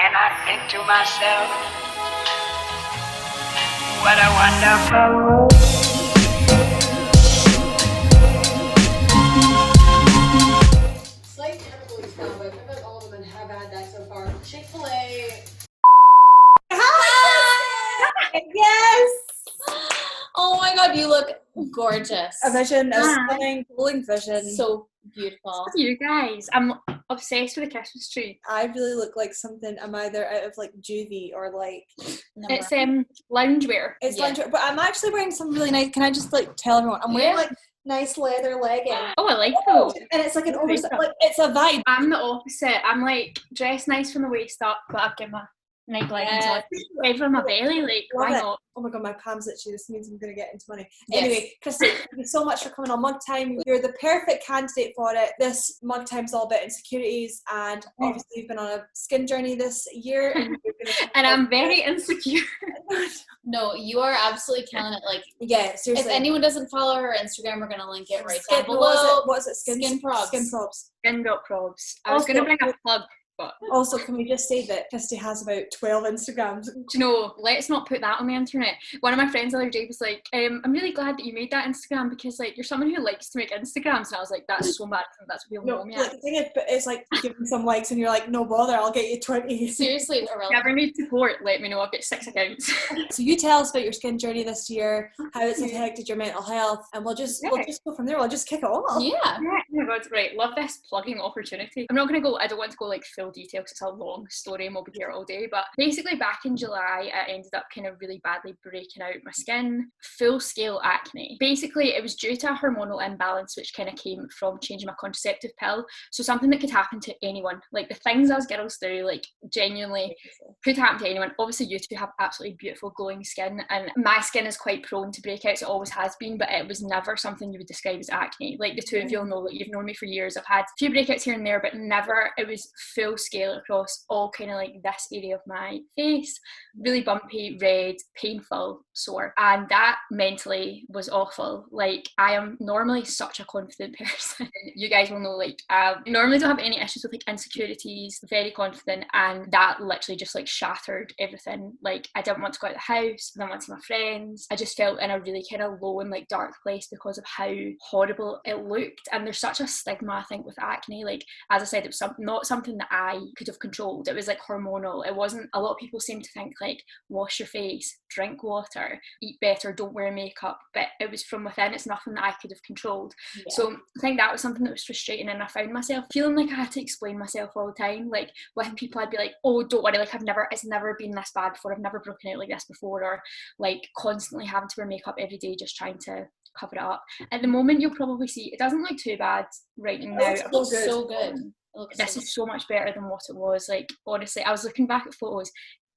and I think to myself, what a wonderful world. Slight cannibalism now, but I feel like all women have had that so far. Chick-fil-A. Hi! Yes! Oh my god, you look gorgeous. A vision, a stunning, glowing vision. So beautiful. You guys, I'm obsessed with the Christmas tree. I really look like something. I'm either out of like juvie or like. It's loungewear. It's lingerie, but I'm actually wearing some really nice. Can I just like tell everyone? I'm wearing like nice leather leggings. Oh, I like those. And it's like an oversized, like it's a vibe. I'm the opposite. I'm like dressed nice from the waist up, but I've got my night leggings on. Over my belly, like why not? Oh my god, my palms itchy. This means I'm going to get into money. Yes. Anyway, Christy, thank you so much for coming on Mug Time. You're the perfect candidate for it. This Mug Time's all about insecurities, and obviously you've been on a skin journey this year, and you're gonna and I'm very insecure. No, you are absolutely killing it. Like, yeah, seriously. if anyone doesn't follow her Instagram, we're gonna link it right down below. What is it? Skin probs. Skin probs. Skin.probs. I was going to bring a plug. But also, can we just say that Christy has about 12 Instagrams? Do you know, let's not put that on the internet. One of my friends the other day was like, I'm really glad that you made that Instagram because like you're someone who likes to make Instagrams. And I was like, that's so bad. That's what people know me like, the thing is, but it's like giving some likes and you're like, no bother, I'll get you 20. Seriously, If you ever need support, let me know. I've got 6 accounts. So you tell us about your skin journey this year, how it's affected your mental health, and we'll just go from there. We'll just kick it off. Yeah. Oh my god, right. Love this plugging opportunity. I don't want to go like full detail because it's a long story and we'll be here all day, but basically back in July I ended up kind of really badly breaking out my skin, full scale acne. Basically it was due to a hormonal imbalance which kind of came from changing my contraceptive pill, so something that could happen to anyone. Like the things us girls do, like genuinely could happen to anyone. Obviously you two have absolutely beautiful glowing skin, and my skin is quite prone to breakouts. It always has been, but it was never something you would describe as acne. Like the two of you will know that you've known me for years. I've had a few breakouts here and there, but never, it was full scale across all kind of like this area of my face, really bumpy, red, painful, sore, and that mentally was awful. Like I am normally such a confident person. You guys will know, like I normally don't have any issues with like insecurities, very confident, and that literally just like shattered everything. Like I didn't want to go out of the house, I didn't want to see my friends. I just felt in a really kind of low and like dark place because of how horrible it looked. And there's such a stigma, I think, with acne. Like as I said, it was not something that I could have controlled. It was like hormonal. It wasn't. A lot of people seem to think like wash your face, drink water, eat better, don't wear makeup, but it was from within. It's nothing that I could have controlled. So I think that was something that was frustrating, and I found myself feeling like I had to explain myself all the time. Like with people I'd be like, oh don't worry, like it's never been this bad before, I've never broken out like this before, or like constantly having to wear makeup every day just trying to cover it up. At the moment you'll probably see it doesn't look too bad right now. It looks so good. This is so much better than what it was. Like honestly, I was looking back at photos.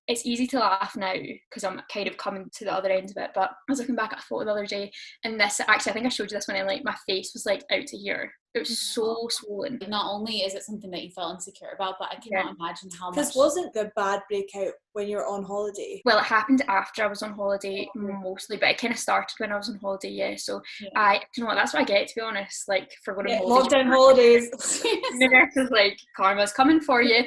It's easy to laugh now because I'm kind of coming to the other end of it, but I was looking back at a photo the other day, and this actually, I think I showed you this one, and like my face was like out to here. It was so swollen. Not only is it something that you felt insecure about, but I cannot imagine how much. Because wasn't the bad breakout when you were on holiday? Well, it happened after I was on holiday mostly, but it kind of started when I was on holiday, yeah. So you know what, that's what I get, to be honest, like for going on holiday. Lockdown holidays. The nurse is like, karma's coming for you.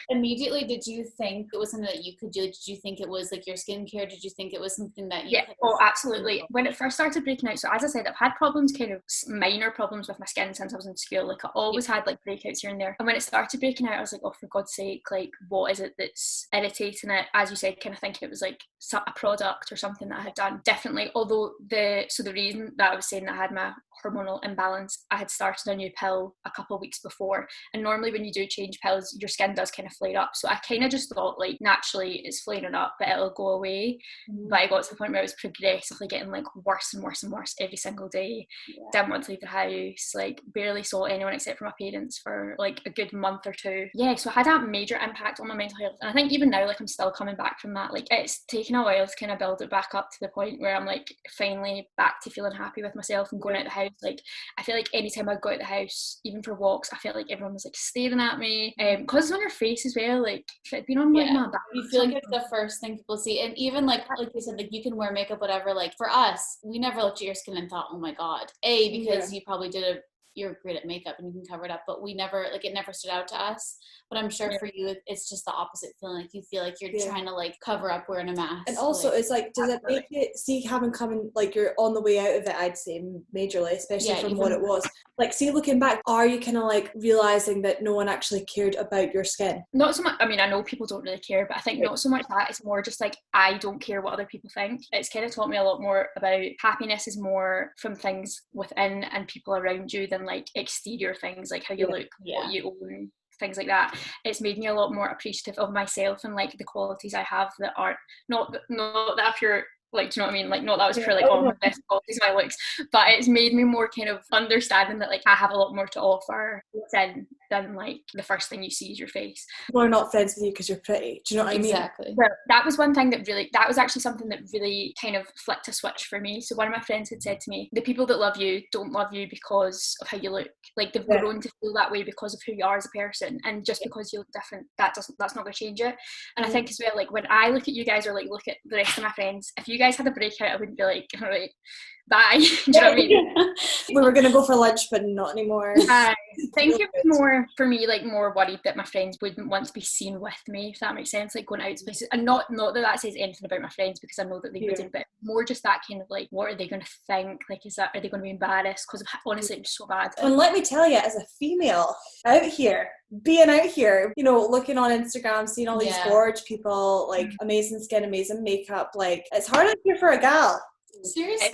Immediately, did you think it was something that you could do? Did you think it was like your skincare? Did you think it was something that you could? Oh, absolutely. When it first started breaking out, so as I said, I've had problems, kind of minor problems with my skin since I was in school. Like I always had like breakouts here and there, and when it started breaking out I was like, oh for God's sake, like what is it that's irritating it? As you said, kind of thinking it was like a product or something that I had done differently. Although the reason that I was saying that I had my hormonal imbalance, I had started a new pill a couple of weeks before, and normally when you do change pills your skin does kind of flare up, so I kind of just thought like naturally it's flaring up but it'll go away. But I got to the point where I was progressively getting like worse and worse and worse every single day. Didn't want to leave the house, like barely saw anyone except for my parents for like a good month or two. So I had a major impact on my mental health, and I think even now like I'm still coming back from that. Like it's taken a while to kind of build it back up to the point where I'm like finally back to feeling happy with myself and going out the house. Like I feel like anytime I go out the house, even for walks, I felt like everyone was like staring at me, because it's on your face as well. Like if it had been on like my back, you feel like it's the first thing people see. And even like you said, like you can wear makeup, whatever. Like for us, we never looked at your skin and thought, oh my god, because you probably did you're great at makeup and you can cover it up, but we never, like, it never stood out to us. But I'm sure for you, it's just the opposite feeling. Like, you feel like you're trying to, like, cover up wearing a mask. And also, like, it's like, does it make it, see, having come, like, you're on the way out of it, I'd say, majorly, especially from what it was. Like, see, looking back, are you kind of, like, realising that no one actually cared about your skin? Not so much, I mean, I know people don't really care, but I think not so much that, it's more just like, I don't care what other people think. It's kind of taught me a lot more about happiness is more from things within and people around you than, like, exterior things, like how you look, what you own, things like that. It's made me a lot more appreciative of myself and, like, the qualities I have that aren't, not that if you're, like, do you know what I mean? Like, not that I was pure, like, oh, my best qualities, my looks, but it's made me more kind of understanding that, like, I have a lot more to offer than like the first thing you see is your face. People are not friends with you because you're pretty. Do you know what I mean? Exactly. Well, that was one thing that was actually something that really kind of flipped a switch for me. So one of my friends had said to me, the people that love you don't love you because of how you look. Like, they've grown to feel that way because of who you are as a person, and just because you look different, that's not going to change it. And I think as well, like, when I look at you guys, or like look at the rest of my friends, if you guys had a breakout, I wouldn't be like, all right, bye. Do you know what I mean? We were going to go for lunch, but not anymore. I think it was more, for me, like, more worried that my friends wouldn't want to be seen with me, if that makes sense, like, going out to places. And not that says anything about my friends, because I know that they wouldn't, but more just that kind of, like, what are they going to think? Like, are they going to be embarrassed? Because honestly, it was so bad. And let me tell you, as a female being out here, you know, looking on Instagram, seeing all these gorge people, like, amazing skin, amazing makeup, like, it's hard out here for a gal. Seriously?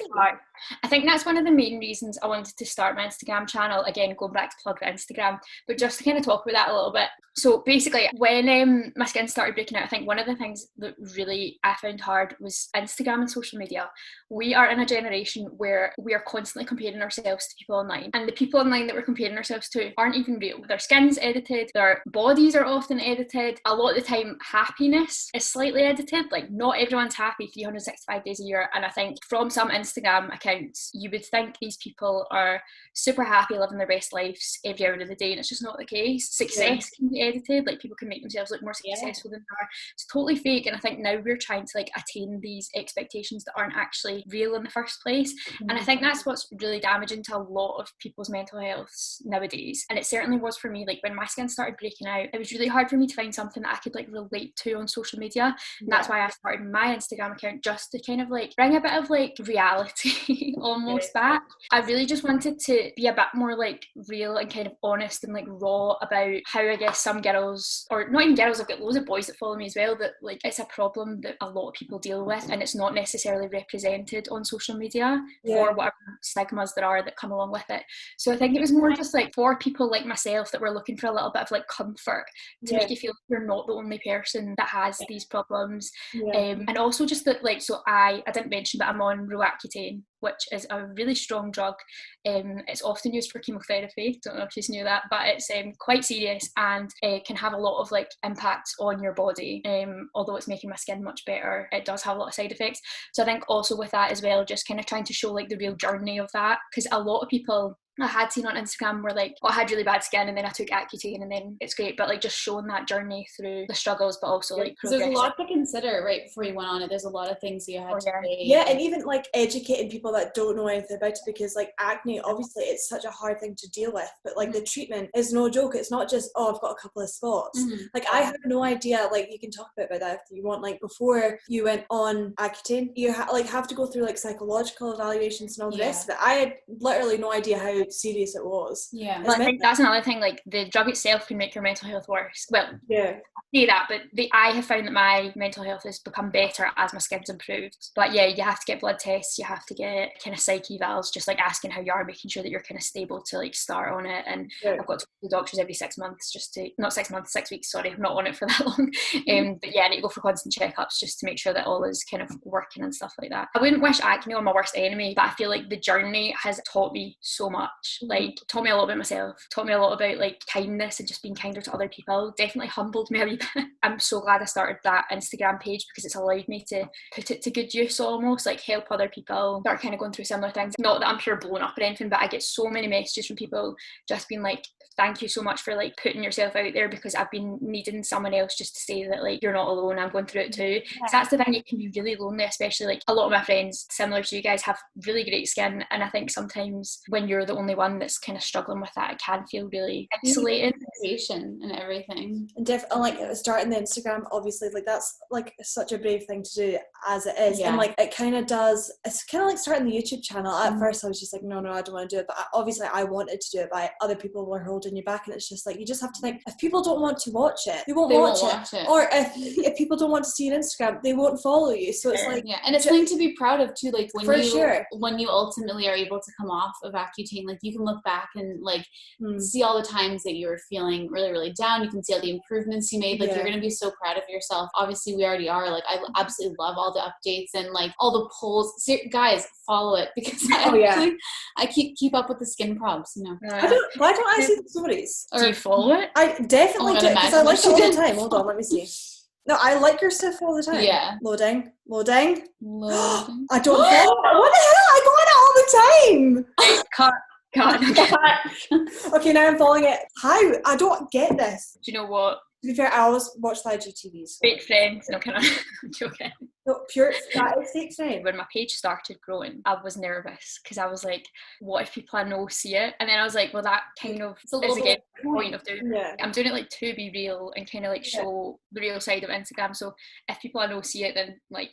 I think that's one of the main reasons I wanted to start my Instagram channel. Again, going back to plug the Instagram, but just to kind of talk about that a little bit. So basically, when my skin started breaking out, I think one of the things that really I found hard was Instagram and social media. We are in a generation where we are constantly comparing ourselves to people online, and the people online that we're comparing ourselves to aren't even real. Their skin's edited, their bodies are often edited. A lot of the time, happiness is slightly edited. Like, not everyone's happy 365 days a year. And I think from some Instagram accounts, you would think these people are super happy, living their best lives every hour of the day, and it's just not the case. Success can be edited, like, people can make themselves look more successful than they are. It's totally fake, and I think now we're trying to, like, attain these expectations that aren't actually real in the first place. And I think that's what's really damaging to a lot of people's mental health nowadays. And it certainly was for me. Like, when my skin started breaking out, it was really hard for me to find something that I could, like, relate to on social media. And that's why I started my Instagram account, just to kind of, like, bring a bit of, like, reality almost back. I really just wanted to be a bit more, like, real and kind of honest and, like, raw about how, I guess, some girls, or not even girls, I've got loads of boys that follow me as well, that, like, it's a problem that a lot of people deal with, and it's not necessarily represented on social media for whatever stigmas there are that come along with it. So I think it was more just, like, for people like myself that were looking for a little bit of, like, comfort, to make you feel like you're not the only person that has these problems. And also just that, like, so I didn't mention, but I'm on Roaccutane, which is a really strong drug. It's often used for chemotherapy. Don't know if you knew that, but it's quite serious, and can have a lot of, like, impact on your body. Although it's making my skin much better, it does have a lot of side effects. So I think also with that as well, just kind of trying to show, like, the real journey of that, because a lot of people I had seen on Instagram were like, oh, I had really bad skin and then I took Accutane and then it's great, but, like, just showing that journey through the struggles, but also, like, there's a lot to consider right before you went on it. There's a lot of things you had to weigh. Yeah, and even, like, educating people that don't know anything about it, because, like, acne, obviously it's such a hard thing to deal with, but, like, the treatment is no joke. It's not just, oh, I've got a couple of spots. Like, I had no idea, like, you can talk about that if you want, like, before you went on Accutane, you have to go through, like, psychological evaluations and all the rest of it. I had literally no idea how serious it was. Well, I think that's another thing, like, the drug itself can make your mental health worse. Well, I say that, but I have found that my mental health has become better as my skin's improved. But yeah, you have to get blood tests, you have to get kind of psych evals, just, like, asking how you are, making sure that you're kind of stable to, like, start on it. And I've got to go to the doctors every 6 months, just to, not 6 months, 6 weeks, sorry, I'm not on it for that long. But yeah, I need to go for constant checkups just to make sure that all is kind of working and stuff like that. I wouldn't wish acne on my worst enemy, but I feel like the journey has taught me so much. Like, taught me a lot about myself, taught me a lot about, like, kindness and just being kinder to other people. Definitely humbled me a wee bit. I'm so glad I started that Instagram page, because it's allowed me to put it to good use, almost, like, help other people that are kind of going through similar things. Not that I'm pure blown up or anything, but I get so many messages from people just being like, thank you so much for, like, putting yourself out there, because I've been needing someone else just to say that, like, you're not alone, I'm going through it too. So that's the thing, it can be really lonely, especially, like, a lot of my friends, similar to you guys, have really great skin, and I think sometimes when you're the only only one that's kind of struggling with that. It can feel really isolating. And everything. And like starting the Instagram, obviously, like that's like such a brave thing to do as it is. And like it kind of does, it's kind of like starting the YouTube channel. At first I was just like, no, I don't want to do it. But obviously I wanted to do it, but other people were holding you back. And it's just like, you just have to think, if people don't want to watch it, they won't watch it. Or if people don't want to see an Instagram, they won't follow you. So it's like, and it's something to be proud of too. Like when you ultimately are able to come off of Accutane, like you can look back and like see all the times that you were feeling really, really down. You can see all the improvements you made. Like you're going to be so proud of yourself. Obviously we already are. Like I absolutely love all the updates and like all the polls. Guys, follow it, because I keep up with the skin probs, you know. Why don't I see the stories? Do you follow it? I definitely do, because I like it all the time. Hold on, let me see. No, I like your stuff all the time. Yeah. Loading. I don't follow it. What What the hell? I go on it all the time. Cut. Okay, now I'm following it. How? I don't get this. Do you know what? To be fair, I always watch the IGTVs. Fake friends. No, kind of. I'm joking. No, that is fake friends. When my page started growing, I was nervous because I was like, what if people I know see it? And then I was like, well, that kind of is again the point of doing it. I'm doing it like to be real and kind of like show the real side of Instagram. So if people I know see it, then like,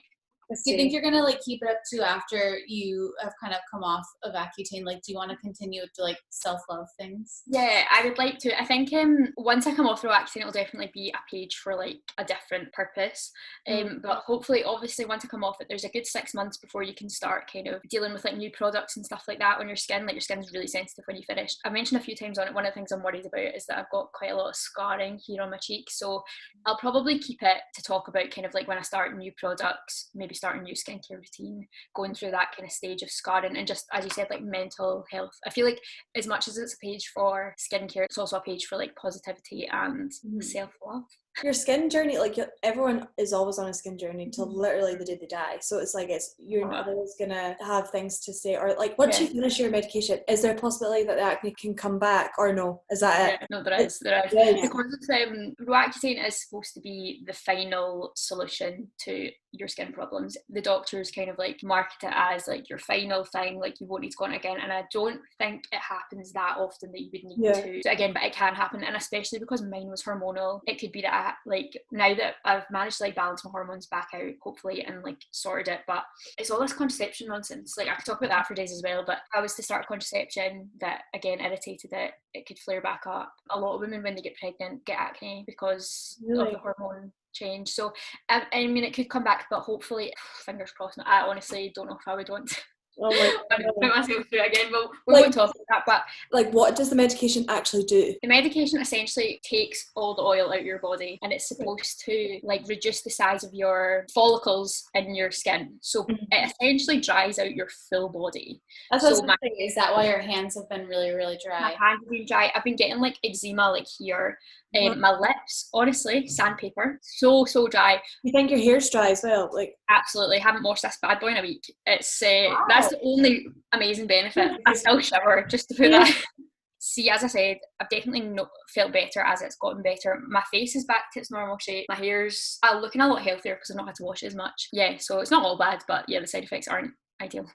do you think you're gonna like keep it up to after you have kind of come off of Accutane? Like, do you want to continue to like self-love things? Yeah, I would like to. I think once I come off Roaccutane, it'll definitely be a page for like a different purpose. But hopefully, obviously, once I come off it, there's a good 6 months before you can start kind of dealing with like new products and stuff like that on your skin. Like your skin's really sensitive when you finish. I mentioned a few times on it, one of the things I'm worried about is that I've got quite a lot of scarring here on my cheeks. So I'll probably keep it to talk about kind of like when I start new products, maybe start a new skincare routine, going through that kind of stage of scarring, and just as you said, like mental health. I feel like as much as it's a page for skincare, it's also a page for like positivity and self-love. Your skin journey, like everyone is always on a skin journey till literally the day they die. So it's like you're not always gonna have things to say, or like once you finish your medication, is there a possibility that the acne can come back, or no? Is that it? No, there is. Because Roaccutane is supposed to be the final solution to your skin problems. The doctors kind of like market it as like your final thing, like you won't need to go on it again. And I don't think it happens that often that you would need to. So again, but it can happen, and especially because mine was hormonal, it could be that like now that I've managed to like balance my hormones back out, hopefully, and like sorted it. But it's all this contraception nonsense. Like I could talk about that for days as well. But I was to start contraception that again irritated it could flare back up. A lot of women when they get pregnant get acne because of the hormone change. So I mean it could come back, but hopefully, fingers crossed. I honestly don't know if I would want to put myself through it again, but we won't talk about that. But like, what does the medication actually do? The medication essentially takes all the oil out of your body, and it's supposed to like reduce the size of your follicles in your skin. So it essentially dries out your full body. That's what I was saying. Is that why your hands have been really, really dry? My hands have been dry. I've been getting like eczema like here. My lips, honestly, sandpaper, so dry. You think your hair's dry as well? Like absolutely, haven't washed this bad boy in a week. It's that's the only amazing benefit. I still shower just to put that. See, as I said, I've definitely felt better as it's gotten better. My face is back to its normal shape. My hair's looking a lot healthier because I've not had to wash it as much. Yeah, so it's not all bad, but yeah, the side effects aren't ideal.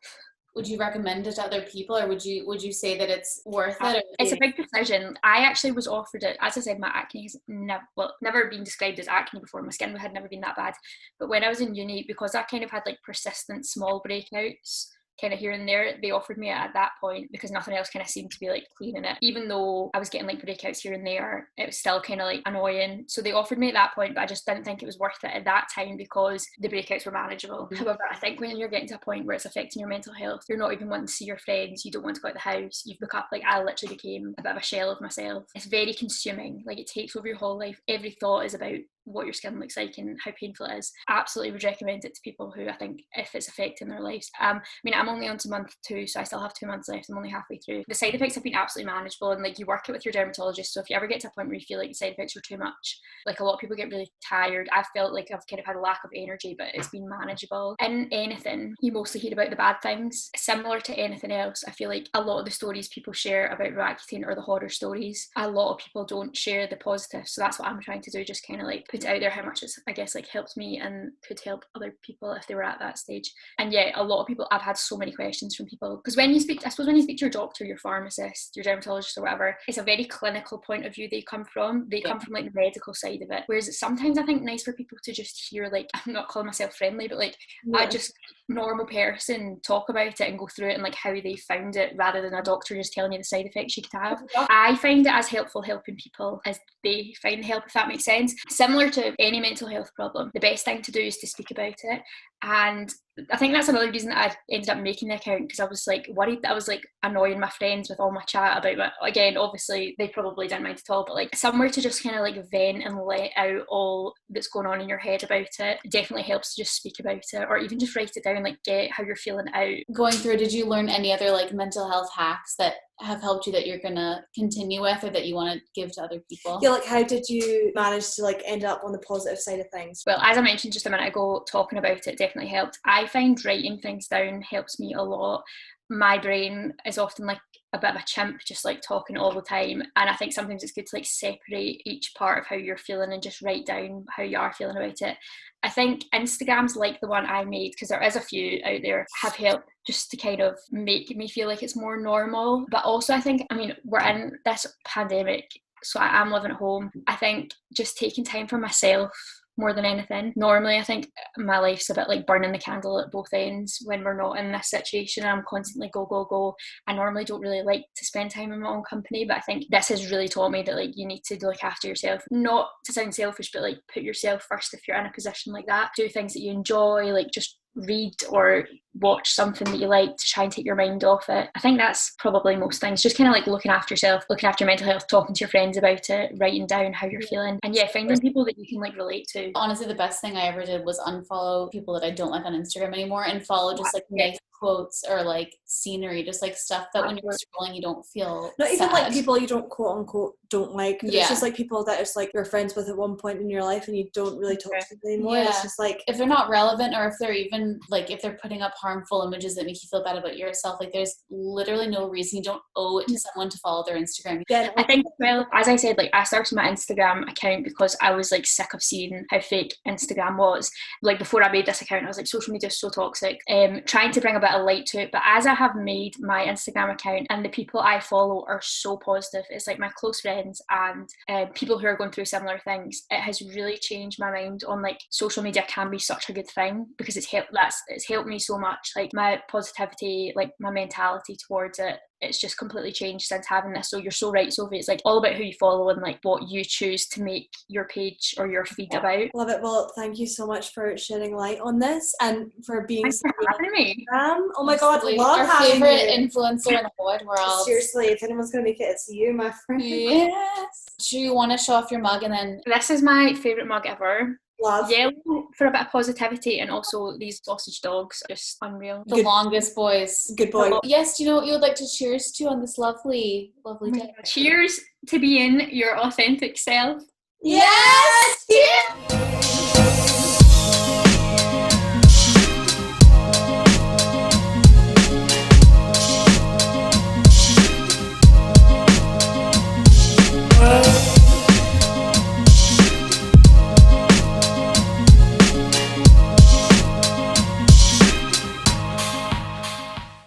Would you recommend it to other people, or would you say that it's worth it? It's a big decision. I actually was offered it. As I said, my acne has never been described as acne before. My skin had never been that bad. But when I was in uni, because I kind of had like persistent small breakouts, kind of here and there, they offered me it at that point because nothing else kind of seemed to be like cleaning it. Even though I was getting like breakouts here and there, it was still kind of like annoying. So they offered me at that point, but I just didn't think it was worth it at that time because the breakouts were manageable. However, I think when you're getting to a point where it's affecting your mental health, you're not even wanting to see your friends, you don't want to go out the house, you've become like, I literally became a bit of a shell of myself. It's very consuming, like it takes over your whole life. Every thought is about what your skin looks like and how painful it is. I absolutely would recommend it to people who I think if it's affecting their lives. I mean, I'm only on to month 2, so I still have 2 months left. I'm only halfway through. The side effects have been absolutely manageable, and like you work it with your dermatologist. So if you ever get to a point where you feel like the side effects are too much, like a lot of people get really tired. I've felt like I've kind of had a lack of energy, but it's been manageable. In anything, you mostly hear about the bad things. Similar to anything else, I feel like a lot of the stories people share about Roaccutane are the horror stories. A lot of people don't share the positive, so that's what I'm trying to do, just kind of like put put it out there how much it's, I guess, like helped me and could help other people if they were at that stage. And yeah, a lot of people, I've had so many questions from people, because when you speak to your doctor, your pharmacist, your dermatologist or whatever, it's a very clinical point of view they come from. They come from like the medical side of it, whereas it's sometimes I think nice for people to just hear, like, I'm not calling myself friendly, but like I just normal person talk about it and go through it and like how they found it, rather than a doctor just telling you the side effects you could have. I find it as helpful helping people as they find help, if that makes sense. Similar to any mental health problem, the best thing to do is to speak about it. And I think that's another reason I ended up making the account, because I was like worried that I was like annoying my friends with all my chat about it. Again, obviously they probably didn't mind at all, but like somewhere to just kind of like vent and let out all that's going on in your head about it definitely helps to just speak about it, or even just write it down, like get how you're feeling out. Going through, did you learn any other like mental health hacks that have helped you that you're gonna continue with, or that you want to give to other people? Yeah, like how did you manage to like end up on the positive side of things? Well, as I mentioned just a minute ago, talking about it definitely helped. I find writing things down helps me a lot. My brain is often like a bit of a chimp, just like talking all the time, and I think sometimes it's good to like separate each part of how you're feeling and just write down how you are feeling about it. I think Instagrams like the one I made, because there is a few out there, have helped just to kind of make me feel like it's more normal. But also I think, I mean, we're in this pandemic, so I am living at home. I think just taking time for myself more than anything. Normally I think my life's a bit like burning the candle at both ends when we're not in this situation. I'm constantly go. I normally don't really like to spend time in my own company, but I think this has really taught me that like you need to look after yourself. Not to sound selfish, but like put yourself first if you're in a position like that. Do things that you enjoy, like just read or watch something that you like to try and take your mind off it. I think that's probably most things, just kind of like looking after yourself, looking after your mental health, talking to your friends about it, writing down how you're feeling, and finding people that you can like relate to. Honestly, the best thing I ever did was unfollow people that I don't like on Instagram anymore and follow just like nice quotes or like scenery, just like stuff that when you're scrolling you don't feel not sad. even like people you don't quote unquote don't like, it's just like people that it's like you're friends with at one point in your life and you don't really talk to them anymore. It's just like if they're not relevant, or if they're even like if they're putting up harmful images that make you feel bad about yourself, like there's literally no reason. You don't owe it to someone to follow their Instagram. I think, well, as I said, like I started my Instagram account because I was like sick of seeing how fake Instagram was. Like before I made this account I was like, social media is so toxic, trying to bring a bit of light to it. But as I have made my Instagram account and the people I follow are so positive, it's like my close friends and people who are going through similar things, it has really changed my mind on like social media can be such a good thing, because it's helped me so much, like my positivity, like my mentality towards it. It's just completely changed since having this. So you're so right, Sophie. It's like all about who you follow and like what you choose to make your page or your feed about. Love it. Well, thank you so much for shedding light on this and for being Thanks for having me. Oh my God, love our having favorite you. influencer in the wide world. Seriously, if anyone's gonna make it, it's you, my friend. Yes. Do you want to show off your mug? And then this is my favorite mug ever. Love. Yellow for a bit of positivity, and also these sausage dogs, just unreal. The longest boys. Good boy. Yes, do you know what you would like to cheers to on this lovely day? Cheers to being your authentic self. Yes! Yeah!